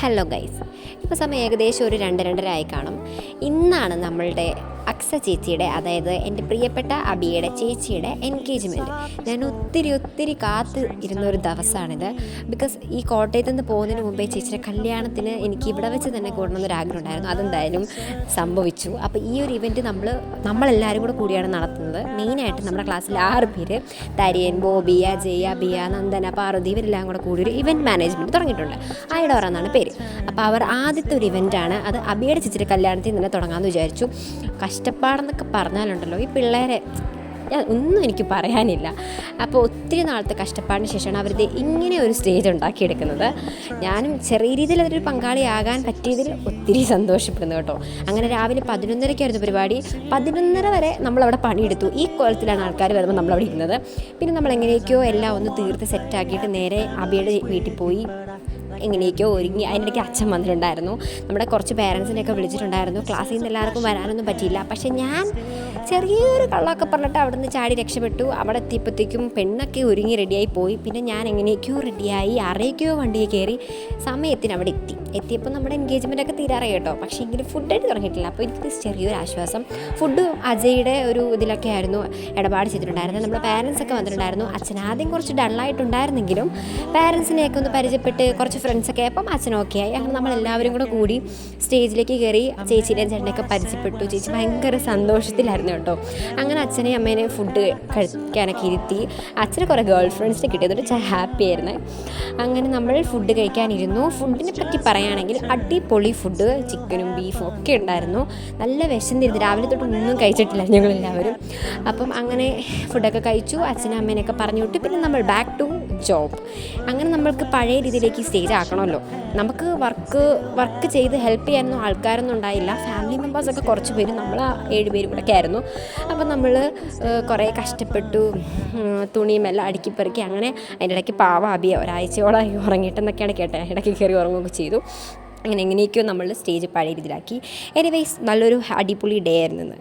Hello guys, ഇപ്പോൾ സമയം ഏകദേശം ഒരു 2-2:30 ആയി കാണും. ഇന്നാണ് നമ്മളുടെ അക്സ ചേച്ചിയുടെ, അതായത് എൻ്റെ പ്രിയപ്പെട്ട അബിയുടെ ചേച്ചിയുടെ എൻഗേജ്മെൻറ്റ്. ഞാൻ ഒത്തിരി കാത്ത് ഇരുന്നൊരു ദിവസമാണിത്. ബിക്കോസ് ഈ കോട്ടയത്ത് നിന്ന് പോകുന്നതിന് മുമ്പേ ചേച്ചിയുടെ കല്യാണത്തിന് എനിക്ക് ഇവിടെ വെച്ച് തന്നെ കൂടണമെന്നൊരാഗ്രഹം ഉണ്ടായിരുന്നു. അതെന്തായാലും സംഭവിച്ചു. അപ്പോൾ ഈ ഒരു ഇവൻറ്റ് നമ്മളെല്ലാവരും കൂടെ കൂടിയാണ് നടത്തുന്നത്. മെയിനായിട്ട് നമ്മുടെ ക്ലാസ്സിൽ 6 പേര്, തരിയൻ, ബോബി, അജയ്, അബിയ, നന്ദന, പാർവതി, ഇവരെല്ലാം കൂടെ കൂടി ഒരു ഇവൻറ്റ് മാനേജ്മെൻറ്റ് തുടങ്ങിയിട്ടുണ്ട്. ഐഡോറ എന്നാണ് പേര്. അപ്പോൾ അവർ ആദ്യത്തെ ഒരു ഇവൻറ്റാണ്. അത് അബിയുടെ ചേച്ചിയുടെ കല്യാണത്തിൽ തന്നെ തുടങ്ങാമെന്ന് വിചാരിച്ചു. കഷ്ടപ്പാടെന്നൊക്കെ പറഞ്ഞാലുണ്ടല്ലോ, ഈ പിള്ളേരെ ഒന്നും എനിക്ക് പറയാനില്ല. അപ്പോൾ ഒത്തിരി നാളത്തെ കഷ്ടപ്പാടിന് ശേഷമാണ് അവരിത് ഇങ്ങനെ ഒരു സ്റ്റേജ് ഉണ്ടാക്കിയെടുക്കുന്നത്. ഞാനും ചെറിയ രീതിയിൽ അതൊരു പങ്കാളിയാകാൻ പറ്റിയതിൽ ഒത്തിരി സന്തോഷപ്പെടുന്നു കേട്ടോ. അങ്ങനെ രാവിലെ 11:30 പരിപാടി. 11:30 വരെ നമ്മളവിടെ പണിയെടുത്തു. ഈ കോലത്തിലാണ് ആൾക്കാർ വരുമ്പോൾ നമ്മളവിടെ ഇരുന്നത്. പിന്നെ നമ്മൾ എങ്ങനെയൊക്കെയോ എല്ലാം ഒന്ന് തീർത്ത് സെറ്റാക്കിയിട്ട് നേരെ അബിയുടെ വീട്ടിൽ പോയി എങ്ങനെയൊക്കെയോ ഒരുങ്ങി. അതിനിടയ്ക്ക് അച്ഛൻ വന്നിട്ടുണ്ടായിരുന്നു. നമ്മുടെ കുറച്ച് പേരൻസിനെയൊക്കെ വിളിച്ചിട്ടുണ്ടായിരുന്നു. ക്ലാസ്സിൽ നിന്ന് എല്ലാവർക്കും വരാനൊന്നും പറ്റിയില്ല. പക്ഷേ ഞാൻ ചെറിയൊരു കള്ളമൊക്കെ പറഞ്ഞിട്ട് അവിടെ നിന്ന് ചാടി രക്ഷപ്പെട്ടു. അവിടെ എത്തിയപ്പോഴത്തേക്കും പെണ്ണൊക്കെ ഒരുങ്ങി റെഡിയായി പോയി. പിന്നെ ഞാൻ എങ്ങനെയൊക്കെയോ റെഡിയായി ആരെയൊക്കെയോ വണ്ടിയിൽ കയറി സമയത്തിന് അവിടെ എത്തിയപ്പോൾ നമ്മുടെ എൻഗേജ്മെൻറ്റൊക്കെ തീരാറായി കേട്ടോ. പക്ഷേ എങ്കിലും ഫുഡായിട്ട് തുടങ്ങിയിട്ടില്ല. അപ്പോൾ എനിക്ക് ചെറിയൊരു ആശ്വാസം. ഫുഡ് അജയുടെ ഒരു ഇതിലൊക്കെ ആയിരുന്നു ഇടപാട് ചെയ്തിട്ടുണ്ടായിരുന്നത്. നമ്മുടെ പാരൻസൊക്കെ വന്നിട്ടുണ്ടായിരുന്നു. അച്ഛൻ ആദ്യം കുറച്ച് ഡള്ളായിട്ടുണ്ടായിരുന്നെങ്കിലും പാരൻസിനെയൊക്കെ ഒന്ന് പരിചയപ്പെട്ട് കുറച്ച് ഫ്രണ്ട്സൊക്കെ ആയപ്പം അച്ഛൻ ഓക്കെ ആയി. അങ്ങനെ നമ്മളെല്ലാവരും കൂടി സ്റ്റേജിലേക്ക് കയറി ചേച്ചീൻ്റെയും ചേട്ടനെയൊക്കെ പരിചയപ്പെട്ടു. ചേച്ചി ഭയങ്കര സന്തോഷത്തിലായിരുന്നു കേട്ടോ. അങ്ങനെ അച്ഛനെയും അമ്മേനെയും ഫുഡ് കഴിക്കാനൊക്കെ ഇരുത്തി. അച്ഛന് കുറേ ഗേൾ ഫ്രണ്ട്സിനെ കിട്ടിയതുകൊണ്ട് ഹാപ്പി ആയിരുന്നു. അങ്ങനെ നമ്മൾ ഫുഡ് കഴിക്കാനിരുന്നു. ഫുഡിനെ പറ്റി പറയുകയാണെങ്കിൽ അടിപൊളി ഫുഡ്, ചിക്കനും ബീഫും ഒക്കെ ഉണ്ടായിരുന്നു. നല്ല വിശന്നിരുന്നു. രാവിലെ തൊട്ട് ഒന്നും കഴിച്ചിട്ടില്ല ഞങ്ങളെല്ലാവരും. അപ്പം അങ്ങനെ ഫുഡൊക്കെ കഴിച്ചു. അച്ഛനും അമ്മേനെയൊക്കെ പറഞ്ഞു വിട്ടു. പിന്നെ നമ്മൾ ബാക്ക് ടു ജോബ്. അങ്ങനെ നമ്മൾക്ക് പഴയ രീതിയിലേക്ക് സ്റ്റേജ് ആക്കണമല്ലോ. നമുക്ക് വർക്ക് ചെയ്ത് ഹെൽപ്പ് ചെയ്യാനൊന്നും ആൾക്കാരൊന്നും ഉണ്ടായില്ല. ഫാമിലി മെമ്പേഴ്സൊക്കെ കുറച്ച് പേര്, നമ്മൾ 7 പേരും കൂടെ ഒക്കെ ആയിരുന്നു. അപ്പം നമ്മൾ കുറേ കഷ്ടപ്പെട്ടു. തുണിയുമെല്ലാം അടുക്കിപ്പെറുക്കി. അങ്ങനെ അതിൻ്റെ ഇടയ്ക്ക് പാവ അബിയ ഒരാഴ്ചയോളം ഉറങ്ങിയിട്ടെന്നൊക്കെയാണ് കേട്ടത്. ഇടയ്ക്ക് കയറി ഉറങ്ങുകയൊക്കെ ചെയ്തു. അങ്ങനെ എങ്ങനെയൊക്കെയോ നമ്മൾ സ്റ്റേജ് പഴയ രീതിയിലാക്കി. എനിവേയ്സ് നല്ലൊരു അടിപൊളി ഡേ ആയിരുന്നു.